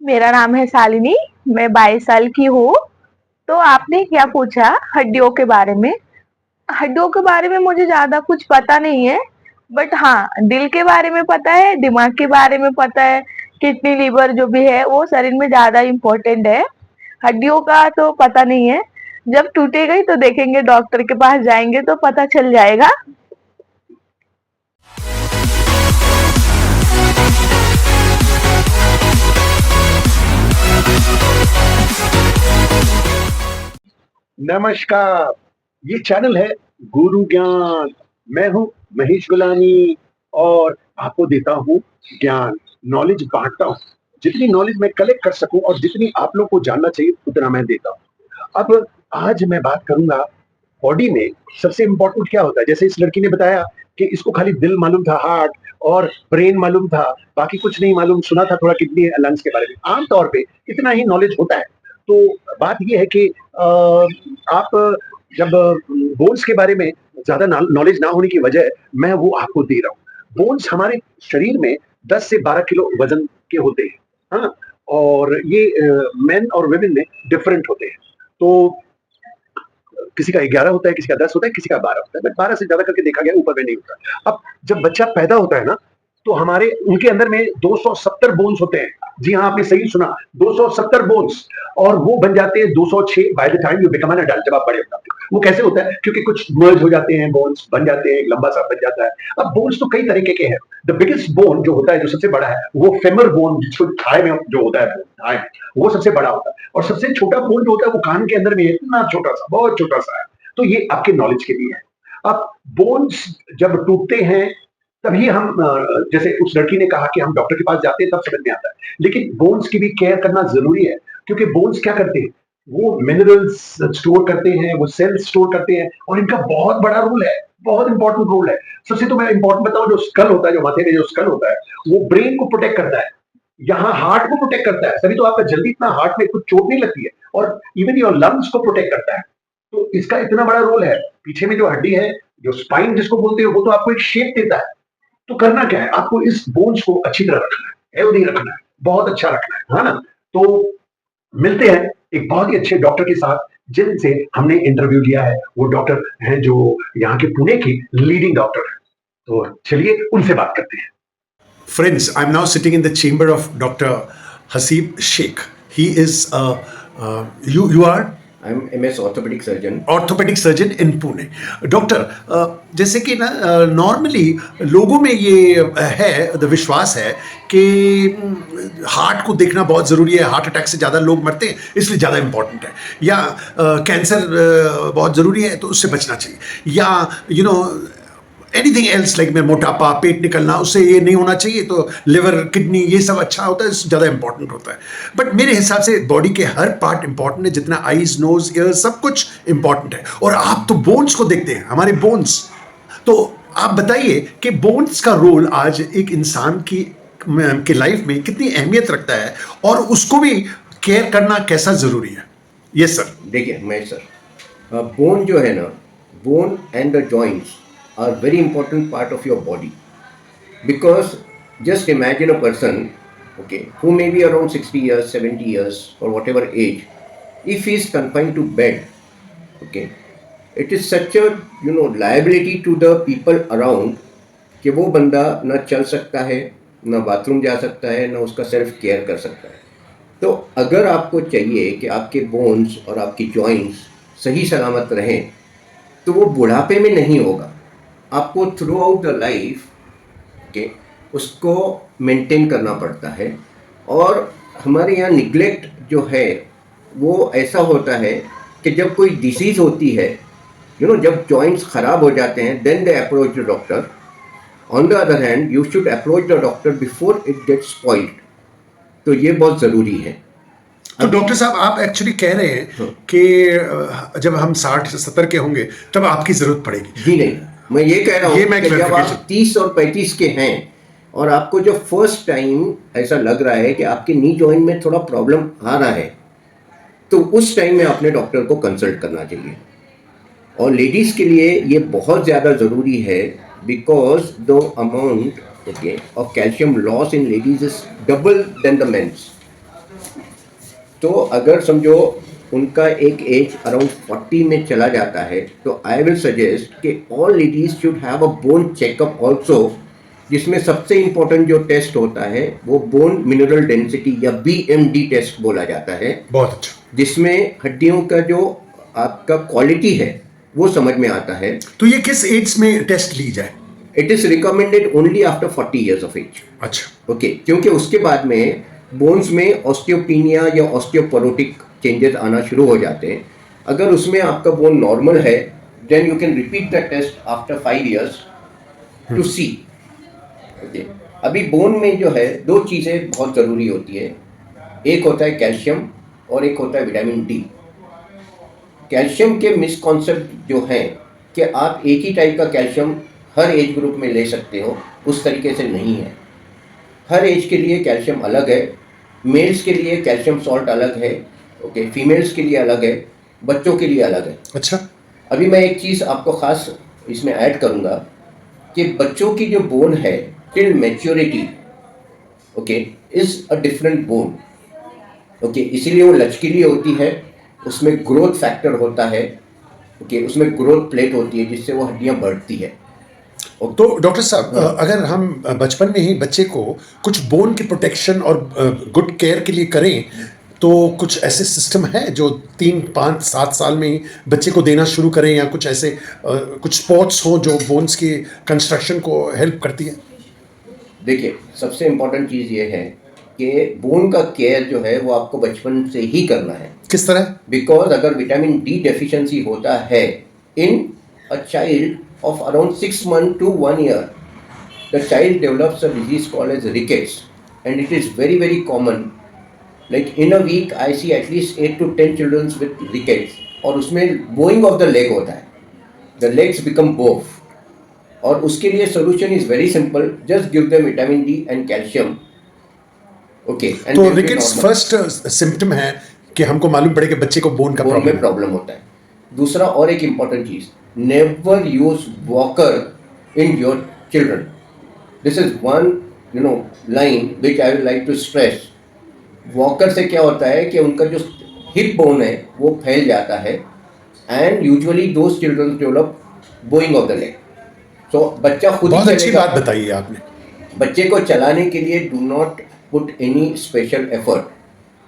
मेरा नाम है शालिनी, मैं 22 साल की हूँ। तो आपने क्या पूछा हड्डियों के बारे में? हड्डियों के बारे में मुझे ज़्यादा कुछ पता नहीं है, बट हाँ, दिल के बारे में पता है, दिमाग के बारे में पता है, किडनी, लीवर जो भी है वो शरीर में ज़्यादा इम्पोर्टेंट है। हड्डियों का तो पता नहीं है, जब टूटेगा ही तो देखेंगे, डॉक्टर के पास जाएँगे तो पता चल जाएगा। नमस्कार। ये चैनल है गुरु ज्ञान। मैं हूँ महेश गुलानी और आपको देता हूँ ज्ञान, नॉलेज बांटता हूँ। जितनी नॉलेज मैं कलेक्ट कर सकूं और जितनी आप लोग को जानना चाहिए उतना मैं देता हूँ। अब आज मैं बात करूंगा बॉडी में सबसे इंपॉर्टेंट क्या होता है। जैसे इस लड़की ने बताया कि इसको खाली दिल मालूम था, हार्ट और ब्रेन मालूम था, बाकी कुछ नहीं मालूम। सुना था थोड़ा किडनी लंग्स के बारे में, आमतौर पे इतना ही नॉलेज होता है। तो बात यह है कि आप जब बोन्स के बारे में ज्यादा नॉलेज ना होने की वजह मैं वो आपको दे रहा हूँ। बोन्स हमारे शरीर में 10 से 12 किलो वजन के होते हैं। हाँ, और ये मेन और वुमेन में डिफरेंट होते हैं। तो किसी का 11 होता है, किसी का 10 होता है, किसी का 12 होता है, बट 12 से ज्यादा करके देखा गया ऊपर में नहीं होता। अब जब बच्चा पैदा होता है ना, तो हमारे उनके अंदर में 270 बोन्स होते हैं। जी हाँ, आपने सही सुना, 270 बोन्स। और वो बन जाते हैं 206 by the time you become an adult, जब आप बड़े हो जाते हैं। वो कैसे होता है? क्योंकि कुछ मर्ज हो जाते हैं, बोन्स बन जाते हैं, एक लंबा सा बन जाता है। अब बोन्स तो कई तरीके के हैं। द बिगेस्ट बोन जो होता है, जो सबसे बड़ा है, वो फेमर बोन, जिसको थाई में जो होता है, थाई, वो सबसे बड़ा होता है। और सबसे छोटा बोन जो होता है वो कान के अंदर में इतना छोटा सा, बहुत छोटा सा है। तो ये आपके नॉलेज के लिए है। अब बोन्स जब टूटते हैं तभी हम जैसे उस लड़की ने कहा कि हम डॉक्टर के पास जाते हैं तब समझ में आता है। लेकिन बोन्स की भी केयर करना जरूरी है, क्योंकि बोन्स क्या करते हैं? वो मिनरल्स स्टोर करते हैं, वो सेल्स स्टोर करते हैं, और इनका बहुत बड़ा रोल है, बहुत इंपॉर्टेंट रोल है। सबसे तो मैं इंपॉर्टेंट बताऊं, जो स्कल होता है, जो माथे में जो स्कल होता है, वो ब्रेन को प्रोटेक्ट करता है। यहाँ हार्ट को प्रोटेक्ट करता है, तभी तो आपका जल्दी इतना हार्ट में कुछ चोट नहीं लगती है। और इवन योर लंग्स को प्रोटेक्ट करता है। तो इसका इतना बड़ा रोल है। पीछे में जो हड्डी है, जो स्पाइन जिसको बोलते हो, वो तो आपको एक शेप देता है। तो करना क्या है? आपको इस बोन्स को अच्छी तरह रखना है, हेल्दी रखना है, बहुत अच्छा रखना है ना? तो मिलते हैं एक बहुत ही अच्छे डॉक्टर के साथ, जिनसे हमने इंटरव्यू लिया है। वो डॉक्टर हैं जो यहाँ के पुणे की लीडिंग डॉक्टर है। तो चलिए उनसे बात करते हैं। Friends, I'm now sitting in the chamber of Dr. Hasib Sheikh. He is you are I'm MS orthopedic surgeon. Orthopaedic surgeon in Pune. Doctor, जैसे कि ना नॉर्मली लोगों में ये है, विश्वास है कि हार्ट को देखना बहुत ज़रूरी है, हार्ट अटैक से ज़्यादा लोग मरते हैं इसलिए ज़्यादा इंपॉर्टेंट है, या कैंसर बहुत ज़रूरी है तो उससे बचना चाहिए, या एनीथिंग एल्स लाइक में मोटापा, पेट निकलना, उससे ये नहीं होना चाहिए, तो लिवर, किडनी, ये सब अच्छा होता है, ज़्यादा इंपॉर्टेंट होता है। बट मेरे हिसाब से बॉडी के हर पार्ट इंपॉर्टेंट है, जितना आईज, नोज, ईयर, सब कुछ इंपॉर्टेंट है। और आप तो बोन्स को देखते हैं, हमारे बोन्स। तो आप बताइए कि बोन्स का रोल आज एक इंसान की लाइफ में कितनी अहमियत रखता है, और उसको भी केयर करना कैसा ज़रूरी है? Yes sir. देखिए महेश सर, बोन जो है ना, bone and the joints are very important part of your body, because just imagine a person, okay, who may be around 60 years, 70 years or whatever age, if he is confined to bed, okay, it is such a liability to the people around कि वो बंदा ना चल सकता है, ना bathroom जा सकता है, ना उसका सेल्फ केयर कर सकता है। तो अगर आपको चाहिए कि आपके बोन्स और आपकी जॉइंट्स सही सलामत रहें, तो वो बुढ़ापे में नहीं होगा, आपको थ्रू आउट द लाइफ के उसको मेंटेन करना पड़ता है। और हमारे यहाँ निग्लेक्ट जो है वो ऐसा होता है कि जब कोई डिसीज़ होती है, जब जॉइंट्स ख़राब हो जाते हैं, then they approach the doctor. On the other hand you should approach the doctor before it gets spoiled. तो ये बहुत ज़रूरी है। तो डॉक्टर साहब, आप एक्चुअली कह रहे हैं कि जब हम 60-70 के होंगे तब आपकी जरूरत पड़ेगी? जी नहीं, मैं ये कह रहा हूँ कि जब आप 30 और 35 के हैं और आपको जो फर्स्ट टाइम ऐसा लग रहा है कि आपके नी जॉइंट में थोड़ा प्रॉब्लम आ रहा है, तो उस टाइम में अपने डॉक्टर को कंसल्ट करना चाहिए। और लेडीज़ के लिए ये बहुत ज़्यादा ज़रूरी है, because the amount of calcium loss in ladies is double than the men's. तो अगर समझो उनका एक एज अराउंड 40 में चला जाता है, तो आई विल सजेस्ट कि all ladies should have a bone checkup also, जिसमें सबसे इम्पोर्टेंट जो टेस्ट होता है वो बोन मिनरल डेंसिटी या BMD टेस्ट बोला जाता है, बहुत अच्छा। जिसमें हड्डियों का जो आपका क्वालिटी है वो समझ में आता है। तो ये किस एज में टेस्ट ली जाए? It is recommended only after 40 years of age. अच्छा। ओके, क्योंकि उसके बाद में बोन्स में ऑस्टियोपीनिया या ऑस्टियोपोरोटिक चेंजेस आना शुरू हो जाते हैं। अगर उसमें आपका बोन नॉर्मल है, then you can repeat the test after 5 years to see. Okay, अभी बोन में जो है दो चीज़ें बहुत ज़रूरी होती है, एक होता है कैल्शियम और एक होता है विटामिन डी। कैल्शियम के मिसकॉन्सेप्ट जो हैं कि आप एक ही टाइप का कैल्शियम हर एज ग्रुप में ले सकते हो, उस तरीके से नहीं है। हर एज के लिए कैल्शियम अलग है, मेल्स के लिए कैल्शियम सॉल्ट अलग है, ओके, फीमेल्स के लिए अलग है, बच्चों के लिए अलग है। अच्छा। अभी मैं एक चीज़ आपको ख़ास इसमें ऐड करूँगा कि बच्चों की जो बोन है till maturity, okay, is a different bone. Okay, इसीलिए वो लचकीली होती है, उसमें ग्रोथ फैक्टर होता है, ओके, उसमें ग्रोथ प्लेट होती है जिससे वो हड्डियाँ बढ़ती है। तो डॉक्टर साहब, अगर हम बचपन में ही बच्चे को कुछ बोन की प्रोटेक्शन और गुड केयर के लिए करें, तो कुछ ऐसे सिस्टम है जो 3, 5, 7 साल में ही बच्चे को देना शुरू करें, या कुछ ऐसे कुछ स्पोर्ट्स हो जो बोन्स की कंस्ट्रक्शन को हेल्प करती है? देखिए, सबसे इम्पोर्टेंट चीज़ ये है कि बोन का केयर जो है वो आपको बचपन से ही करना है। किस तरह? बिकॉज अगर विटामिन डी डेफिशिएंसी होता है इन a child of around 6 months to 1 year, the child develops a disease called as rickets, and it is very very common. Like in a week I see at least 8 to 10 children with rickets, और उसमें bowing of the leg होता है, the legs become bowed, और उसके लिए solution is very simple, just give them vitamin D and calcium. Okay, and तो rickets first symptom है कि हमको मालूम पड़े कि बच्चे को बोन का प्रॉब्लम होता है। दूसरा और एक important cheese, never use walker in your children. This is one line which I would like to stress. Walker से क्या होता है कि उनका जो हिप बोन है वो फैल जाता है, and usually those children develop bowing of the leg. So बच्चा खुद बहुत अच्छी बात बताई है आपने। बच्चे को चलाने के लिए do not put any special effort.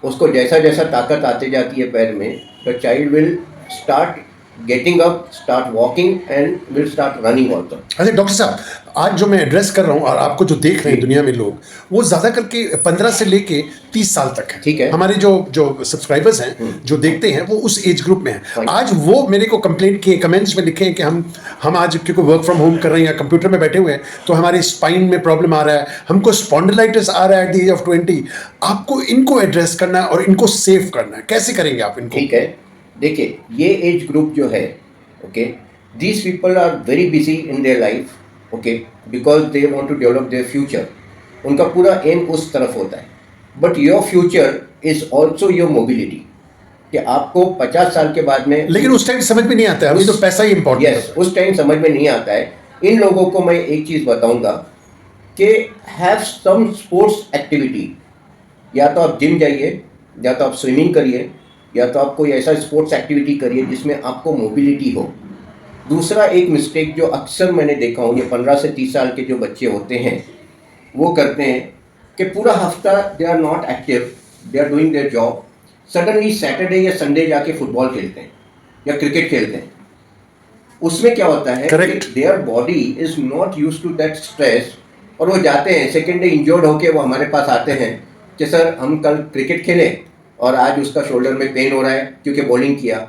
उसको जैसा जैसा ताकत आते जाती है पैर में, the child will start getting up, start walking and will start running also. अच्छा डॉक्टर साहब, आज जो मैं एड्रेस कर रहा हूँ और आपको जो देख रहे हैं दुनिया में लोग, वो ज़्यादा करके 15 से लेके 30 साल तक है। ठीक है। हमारे जो सब्सक्राइबर्स हैं, जो देखते हैं, वो उस एज ग्रुप में हैं। आज वो मेरे को कंप्लेंट किए, कमेंट्स में लिखे हैं कि हम आज क्योंकि वर्क फ्रॉम होम कर रहे हैं या कंप्यूटर में बैठे हुए हैं, तो हमारे स्पाइन में प्रॉब्लम आ रहा है, हमको स्पॉन्डिलाइटिस आ रहा है एट द एज ऑफ 20। आपको इनको एड्रेस करना है और इनको सेव करना है, कैसे करेंगे आप इनको? ठीक है, देखिए, ये एज ग्रुप जो है, okay, these people are very busy in their life, okay, because they want to develop their future. उनका पूरा एम उस तरफ होता है, but your future is also your mobility, कि आपको 50 साल के बाद में, लेकिन उस टाइम समझ में नहीं आता है, अभी तो पैसा ही इम्पोर्टेंट है। यस, उस टाइम समझ में नहीं आता है। इन लोगों को मैं एक चीज़ बताऊंगा कि हैव सम स्पोर्ट्स एक्टिविटी, या तो आप जिम जाइए, या तो आप स्विमिंग करिए, या तो आप कोई ऐसा स्पोर्ट्स एक्टिविटी करिए जिसमें आपको मोबिलिटी हो। दूसरा एक मिस्टेक जो अक्सर मैंने देखा हूँ, ये 15 से 30 साल के जो बच्चे होते हैं वो करते हैं कि पूरा हफ्ता they are not active, they are doing their job, suddenly Saturday या संडे जाके फुटबॉल खेलते हैं या क्रिकेट खेलते हैं। उसमें क्या होता है कि their body is not used to that stress, और वो जाते हैं सेकेंड डे इंजर्ड होके वो हमारे पास आते हैं कि सर हम कल क्रिकेट खेले और आज उसका शोल्डर में पेन हो रहा है क्योंकि बॉलिंग किया।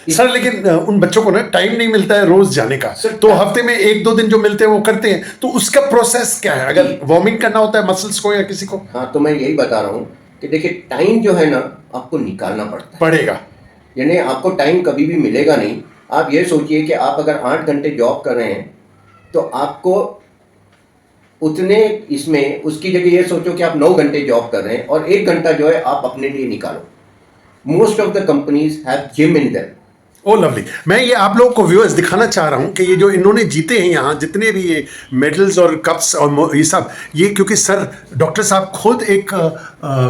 सर लेकिन उन बच्चों को ना टाइम नहीं मिलता है रोज जाने का, तो हफ्ते में 1-2 दिन जो मिलते हैं वो करते हैं, तो उसका प्रोसेस क्या है अगर वार्मिंग करना होता है मसल्स को या किसी को? हाँ, तो मैं यही बता रहा हूँ कि देखिए, टाइम जो है ना आपको निकालना पड़ेगा, यानी आपको टाइम कभी भी मिलेगा नहीं। आप ये सोचिए कि आप अगर 8 घंटे जॉब कर रहे हैं तो आपको उतने इसमें, उसकी जगह ये सोचो कि आप 9 घंटे जॉब कर रहे हैं और 1 घंटा जो है आप अपने लिए निकालो। Most of the companies have gym in them, oh lovely. मैं ये आप लोगों को व्यूअर्स दिखाना चाह रहा हूँ कि ये जो इन्होंने जीते हैं यहाँ जितने भी ये मेडल्स और कप्स और ये सब, ये क्योंकि सर डॉक्टर साहब खुद एक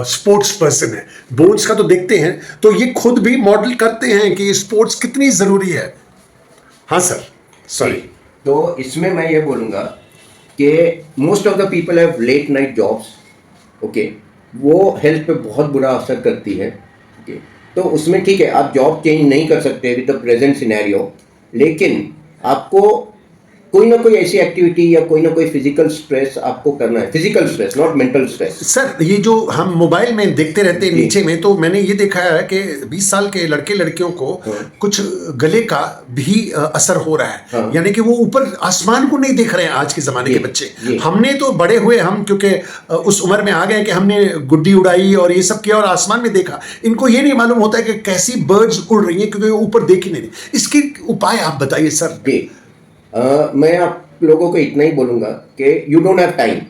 स्पोर्ट्स पर्सन है। बोन्स का तो देखते हैं, तो ये खुद भी मॉडल करते हैं कि स्पोर्ट्स कितनी ज़रूरी है। हाँ सर, सॉरी। तो इसमें मैं ये बोलूँगा कि most of the people have let night jobs, okay, वो हेल्थ पे बहुत बुरा असर करती है, ओके। तो उसमें ठीक है, आप जॉब चेंज नहीं कर सकते विद द प्रेजेंट सिनेरियो, लेकिन आपको कोई ना कोई ऐसी एक्टिविटी या कोई ना कोई फिजिकल स्ट्रेस आपको करना है, physical stress not mental stress. Sir ये जो हम मोबाइल में देखते रहते हैं नीचे में, तो मैंने ये देखा है कि 20 साल के लड़के लड़कियों को कुछ गले का भी असर हो रहा है, यानी कि वो ऊपर आसमान को नहीं देख रहे हैं आज के ज़माने के बच्चे। हमने तो बड़े हुए, हम क्योंकि उस उम्र में आ गए कि हमने गुड्डी उड़ाई और ये सब किया और आसमान में देखा। इनको ये नहीं मालूम होता है कि कैसी बर्ड्स उड़ रही हैं क्योंकि वो ऊपर देख ही नहीं रही। इसके उपाय आप बताइए सर। मैं आप लोगों को इतना ही बोलूँगा कि you don't have time,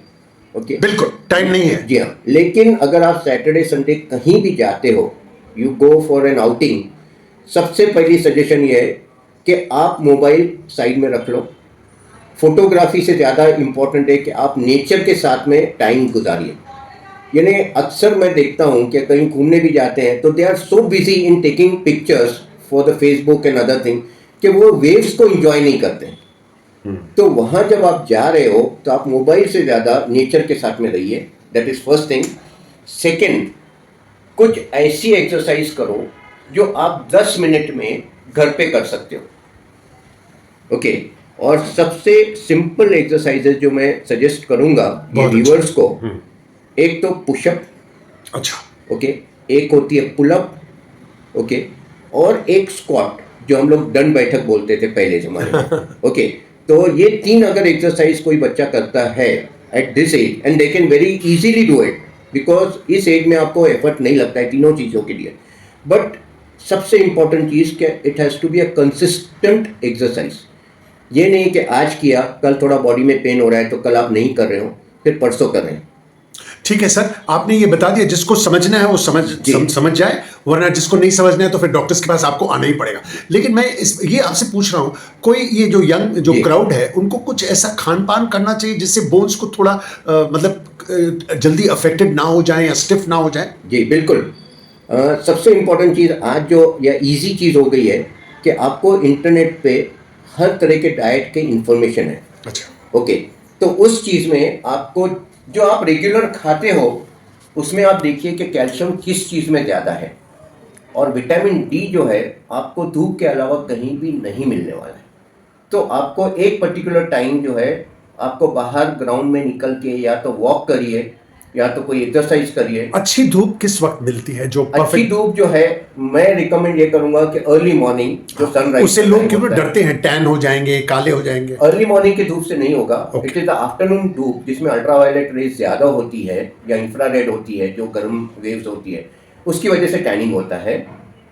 okay. बिल्कुल टाइम नहीं है। जी हाँ, लेकिन अगर आप सैटरडे संडे कहीं भी जाते हो, you go for an outing, सबसे पहली सजेशन ये है कि आप मोबाइल साइड में रख लो। फोटोग्राफी से ज़्यादा इम्पोर्टेंट है कि आप नेचर के साथ में टाइम गुजारिए। यानी अक्सर मैं देखता हूँ कि कहीं घूमने भी जाते हैं तो they are so busy in taking pictures for the Facebook and other thing कि वो वेव्स को एंजॉय नहीं करते हैं। तो वहाँ जब आप जा रहे हो तो आप मोबाइल से ज़्यादा नेचर के साथ में रहिए, that is first thing. Second, कुछ ऐसी एक्सरसाइज करो जो आप 10 मिनट में घर पे कर सकते हो, ओके। और सबसे सिंपल एक्सरसाइजेज जो मैं सजेस्ट करूँगा ये व्यूअर्स को, एक तो पुशअप, अच्छा, ओके, एक होती है पुलअप, ओके, और एक स्क्वाट जो हम लोग दंड बैठक बोलते थे पहले ज़माने में, ओके। तो ये 3 अगर एक्सरसाइज कोई बच्चा करता है at this age, and they can very easily do it, because इस एज में आपको एफर्ट नहीं लगता है तीनों चीज़ों के लिए। बट सबसे इम्पॉर्टेंट चीज़ क्या, it has to be a consistent exercise. ये नहीं कि आज किया, कल थोड़ा बॉडी में पेन हो रहा है तो कल आप नहीं कर रहे हो, फिर परसों कर रहे हैं। ठीक है सर, आपने ये बता दिया, जिसको समझना है वो समझ जाए, वरना जिसको नहीं समझना है तो फिर डॉक्टर्स के पास आपको आना ही पड़ेगा। लेकिन मैं ये आपसे पूछ रहा हूँ, कोई ये जो यंग जो क्राउड है उनको कुछ ऐसा खान पान करना चाहिए जिससे बोन्स को थोड़ा मतलब जल्दी अफेक्टेड ना हो जाए या स्टिफ ना हो जाए? जी बिल्कुल। सबसे इम्पोर्टेंट चीज़ आज जो या ईजी चीज़ हो गई है कि आपको इंटरनेट पे हर तरह के डाइट के इंफॉर्मेशन है। अच्छा, ओके। तो उस चीज़ में आपको जो आप रेगुलर खाते हो उसमें आप देखिए कि कैल्शियम किस चीज़ में ज़्यादा है, और विटामिन डी जो है आपको धूप के अलावा कहीं भी नहीं मिलने वाला है। तो आपको एक पर्टिकुलर टाइम जो है आपको बाहर ग्राउंड में निकल के या तो वॉक करिए या तो कोई एक्सरसाइज करिए। अच्छी धूप किस वक्त मिलती है जो अच्छी धूप जो है, मैं रिकमेंड ये करूंगा कि अर्ली मॉर्निंग जो सनराइज, उससे लोग क्यों डरते हैं, टैन हो जाएंगे, काले हो जाएंगे? अर्ली मॉर्निंग की धूप से नहीं होगा। इट इज द आफ्टरनून धूप जिसमें अल्ट्रावायलेट रेज ज्यादा होती है या इंफ्रारेड होती है, जो गर्म वेव्स होती है, उसकी वजह से टैनिंग होता है,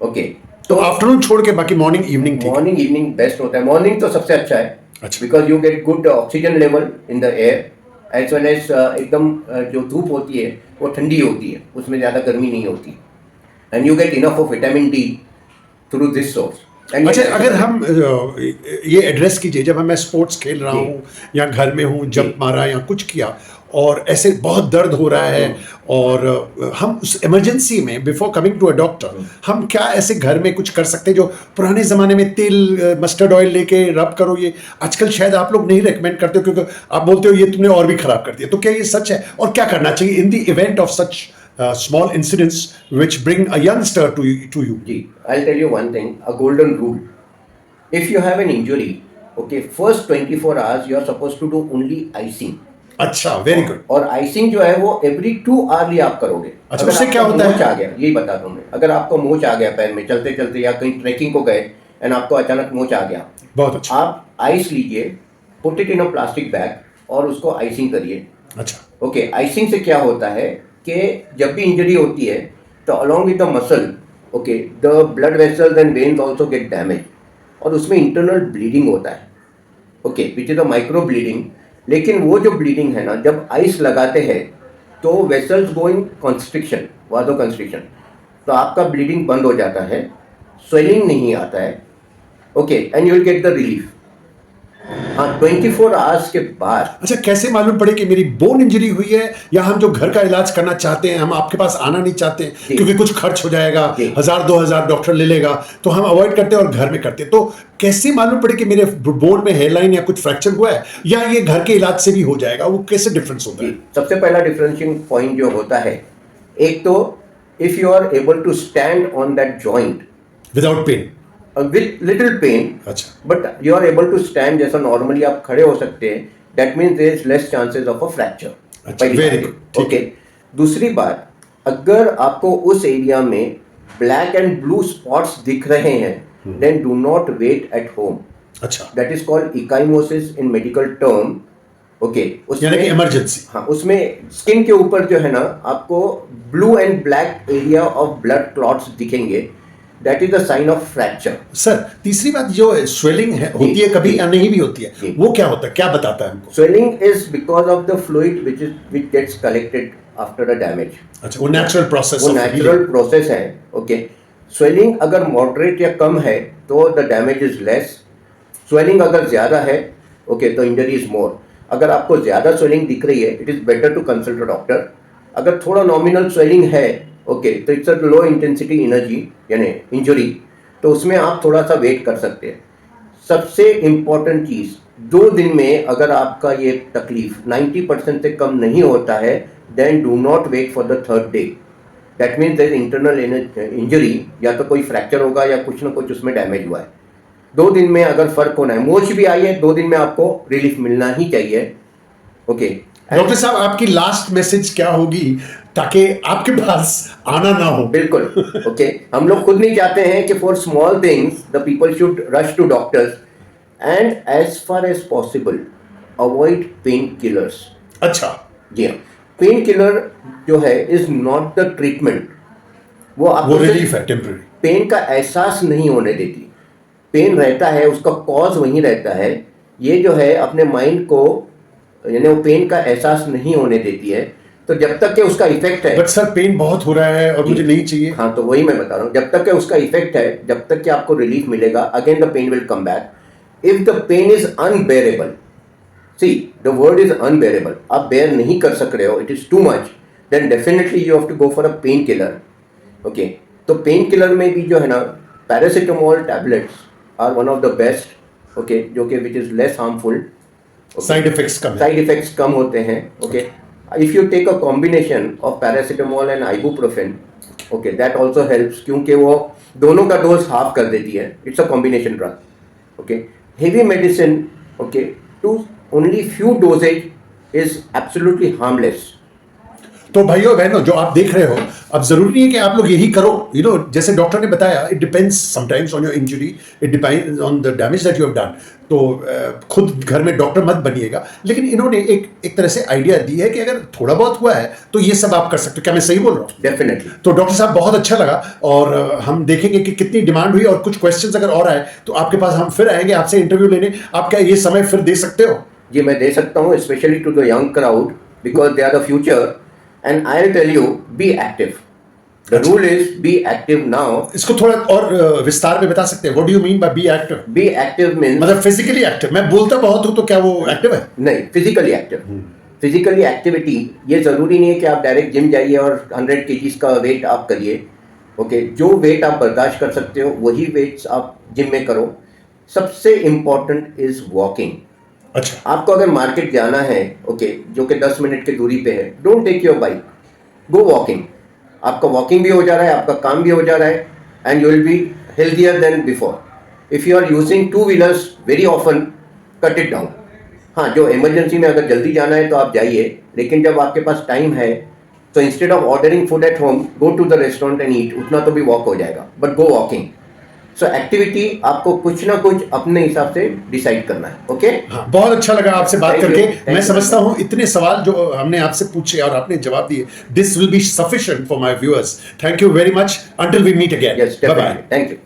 ओके। तो आफ्टरनून छोड़ के बाकी morning evening? Morning evening best होता है। मॉर्निंग तो सबसे अच्छा है, because you get good oxygen level in the air, as well as एकदम जो धूप होती है वो ठंडी होती है, उसमें ज़्यादा गर्मी नहीं होती, and you get enough of vitamin D through this source. अच्छा, अगर हम ये एड्रेस कीजिए, जब मैं स्पोर्ट्स खेल रहा हूँ या घर में हूँ, जंप मारा या कुछ किया और ऐसे बहुत दर्द हो रहा है, और हम उस इमरजेंसी में before coming to a doctor हम क्या ऐसे घर में कुछ कर सकते हैं जो पुराने ज़माने में तेल मस्टर्ड ऑयल लेके रब करो, ये आजकल शायद आप लोग नहीं रेकमेंड करते हो क्योंकि आप बोलते हो ये तुमने और भी ख़राब कर दिया। तो क्या ये सच है, और क्या करना चाहिए in the event of such small incidents which bring a youngster to you? I'll tell you one thing, a golden rule. If you have an injury, okay, first 24 hours you are supposed to do only icing. अच्छा, very good. और icing जो है वो every 2 hourly आप करोगे। अच्छा, उससे क्या होता है? मोच आ गया, यही बता दूं मैं, अगर आपको मोच आ गया पैर में चलते चलते या कहीं ट्रैकिंग को गए एंड आपको अचानक मोच आ गया, बहुत अच्छा, आप आइस लीजिए, put it in a plastic bag और उसको आइसिंग करिए। अच्छा, ओके। आइसिंग से क्या होता है कि जब भी इंजरी होती है तो along with the muscle, okay, the blood vessels and veins also get damage, और उसमें इंटरनल ब्लीडिंग होता है, okay, which is the micro bleeding. लेकिन वो जो ब्लीडिंग है ना, जब आइस लगाते हैं तो वेसल्स गो इन कंस्ट्रिक्शन, वाजो कंस्ट्रिक्शन, तो आपका ब्लीडिंग बंद हो जाता है, स्वेलिंग नहीं आता है, okay, and you will get the relief. हाँ, 24 आवर्स के बाद। अच्छा, कैसे मालूम पड़े कि मेरी बोन इंजरी हुई है, या हम जो घर का इलाज करना चाहते हैं, हम आपके पास आना नहीं चाहते हैं जी। क्योंकि कुछ खर्च हो जाएगा, जी। 1000-2000 डॉक्टर ले लेगा, तो हम अवॉइड करते हैं और घर में करते हैं। तो कैसे मालूम पड़े कि मेरे बोन में हेयरलाइन या कुछ फ्रैक्चर हुआ है, या ये घर के इलाज से भी हो जाएगा? वो कैसे डिफरेंस होता है? सबसे पहला डिफरेंशियिंग पॉइंट जो होता है, एक तो if you are able to stand on that joint without pain? With little pain, अच्छा, but you are able to stand, जैसा नॉर्मली आप खड़े हो सकते हैं, that means there is less chances of a fracture. अच्छा, वेरी गुड, ठीक okay. है। दूसरी बात, अगर आपको उस एरिया में ब्लैक एंड ब्लू स्पॉट्स दिख रहे हैं, then do not wait at home. अच्छा, that is called ecchymosis in medical term. Okay, यानी कि इमरजेंसी। हाँ, उसमें स्किन के ऊपर जो है ना, आपको blue and black area of blood clots दिखेंगे, that is the sign of fracture. Sir, तीसरी बात, जो स्वेलिंग है होती है कभी या नहीं भी होती है, वो क्या होता है, क्या बताता है हमको? Swelling is because of the fluid which gets collected after a damage। अच्छा, वो नेचुरल प्रोसेस, वो नेचुरल प्रोसेस है। ओके, स्वेलिंग अगर मॉडरेट या कम है तो the damage is less, swelling अगर ज्यादा है, ओके, तो इंजरी इज मोर। अगर आपको ज्यादा स्वेलिंग दिख रही है, it is better to consult a doctor. अगर थोड़ा नॉमिनल स्वेलिंग है, ओके, तो it's a low intensity energy यानी इंजरी, तो उसमें आप थोड़ा सा वेट कर सकते हैं। सबसे इम्पॉर्टेंट चीज़, 2 दिन में अगर आपका ये तकलीफ 90% से कम नहीं होता है, then do not wait for the 3rd day. That means their internal injury, या तो कोई फ्रैक्चर होगा या कुछ ना कुछ उसमें डैमेज हुआ है। 2 दिन में अगर फर्क होना है, मोच भी आई है, 2 दिन में आपको रिलीफ मिलना ही चाहिए। ओके डॉक्टर साहब, आपकी लास्ट मैसेज क्या होगी ताकि आपके पास आना ना हो? बिल्कुल। ओके, हम लोग खुद नहीं चाहते हैं कि for small things the people should rush to doctors, and as far as possible avoid pain killers. अच्छा, जी हाँ, पेन किलर जो है इज नॉट द ट्रीटमेंट। वो आपको रिलीफ है, टेम्पररी। पेन का एहसास नहीं होने देती। पेन रहता है, उसका कॉज वहीं रहता है। ये जो है अपने माइंड को, यानी वो पेन का एहसास नहीं होने देती है। तो जब तक के उसका इफेक्ट है, बट सर, पेन बहुत हो रहा है और मुझे नहीं चाहिए। हाँ, तो वही मैं बता रहा हूँ, जब तक के उसका इफेक्ट है, जब तक कि आपको रिलीफ मिलेगा, again the pain will come back. If the pain is unbearable, see the word is unbearable, आप बेयर नहीं कर सक रहे हो, it is too much, then definitely you have to go for a painkiller. Okay, तो painkiller में भी जो है ना, paracetamol tablets are one of the best. Okay, जो कि which is less harmful, side effects कम है। साइड इफेक्ट्स कम होते हैं। Okay, if you take a combination of paracetamol and ibuprofen, okay, that also helps, क्योंकि वो दोनों का डोज हाफ कर देती है। It's a combination drug. Okay, heavy medicine, okay, two only few doses is absolutely harmless. तो भाइयों बहनों, जो आप देख रहे हो, अब जरूरी नहीं है कि आप लोग यही करो। जैसे डॉक्टर ने बताया, it depends sometimes on your injury, it depends on the damage that you have done. तो खुद घर में डॉक्टर मत बनिएगा, लेकिन इन्होंने एक तरह से आइडिया दी है कि अगर थोड़ा बहुत हुआ है तो ये सब आप कर सकते हो। क्या मैं सही बोल रहा हूँ? डेफिनेटली। तो डॉक्टर साहब, बहुत अच्छा लगा, और हम देखेंगे कि कितनी डिमांड हुई, और कुछ क्वेश्चंस अगर और आए तो आपके पास हम फिर आएंगे आपसे इंटरव्यू लेने। आप क्या ये समय फिर दे सकते हो? जी, मैं दे सकता हूँ, specially to the young crowd, because they are the future, and I will tell you, be active. The rule is be active now. इसको थोड़ा और विस्तार में बता सकते हैं? What do you mean by be active? Be active means, मतलब physically active. मैं बोलता बहुत हूं, तो क्या वो एक्टिव है? नहीं, फिजिकली एक्टिव। फिजिकली एक्टिविटी, ये जरूरी नहीं है कि आप डायरेक्ट जिम जाइए और 100 kgs का वेट आप करिए। ओके, जो वेट आप बर्दाश्त कर सकते हो वही वेट्स आप जिम में करो। सबसे इम्पॉर्टेंट इज वॉकिंग। अच्छा, आपको अगर मार्केट जाना है, ओके, जो कि 10 मिनट की दूरी पे है, don't take your bike, go walking. आपका वॉकिंग भी हो जा रहा है, आपका काम भी हो जा रहा है, and you will be healthier than before. If you are using 2 wheelers very often, cut it down. हाँ, जो इमरजेंसी में अगर जल्दी जाना है तो आप जाइए, लेकिन जब आपके पास टाइम है, तो instead of ordering food at home, go to the restaurant and eat. उतना तो भी वॉक हो जाएगा, but go walking. So activity आपको कुछ ना कुछ अपने हिसाब से डिसाइड करना है। ओके, हाँ, बहुत अच्छा लगा आपसे बात Thank you. करके। Thank मैं you. समझता हूँ इतने सवाल जो हमने आपसे पूछे और आपने जवाब दिए, this will be sufficient for my viewers. Thank you very much. Until we meet again. Yes, bye bye. Definitely, thank you.